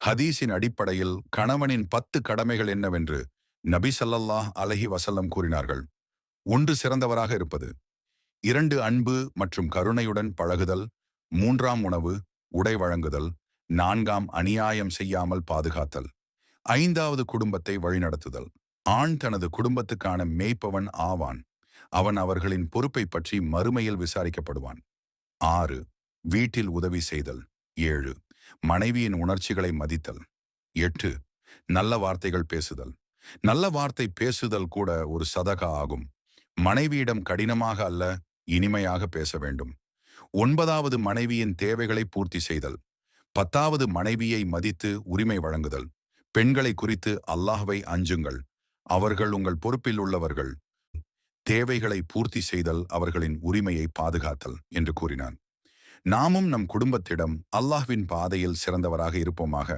ஹதீஸின் அடிப்படையில் கணவனின் 10 கடமைகள் என்னவென்று நபி ஸல்லல்லாஹு அலைஹி வஸல்லம் கூறினார்கள். 1 சிறந்தவராக இருப்பது. 2 அன்பு மற்றும் கருணையுடன் பழகுதல். 3ஆம் உணவு, உடை வழங்குதல். 4ஆம் அநியாயம் செய்யாமல் பாதுகாத்தல். 5வது குடும்பத்தை வழிநடத்துதல். ஆண் தனது குடும்பத்துக்கான மேய்ப்பவன் ஆவான். அவன் அவர்களின் பொறுப்பை பற்றி மறுமையில் விசாரிக்கப்படுவான். 6 வீட்டில் உதவி செய்தல். 7 மனைவியின் உணர்ச்சிகளை மதித்தல். 8 நல்ல வார்த்தைகள் பேசுதல். நல்ல வார்த்தை பேசுதல் கூட ஒரு சதகா ஆகும். மனைவியிடம் கடினமாக அல்ல, இனிமையாக பேச வேண்டும். 9வது மனைவியின் தேவைகளை பூர்த்தி செய்தல். 10வது மனைவியை மதித்து உரிமை வழங்குதல். பெண்களை குறித்து அல்லாஹ்வை அஞ்சுங்கள், அவர்கள் உங்கள் பொறுப்பில் உள்ளவர்கள். தேவைகளை பூர்த்தி செய்தல், அவர்களின் உரிமையை பாதுகாத்தல் என்று கூறினான். நாமும் நம் குடும்பத்திடம் அல்லாஹ்வின் பாதையில் சிறந்தவராக இருப்போமாக.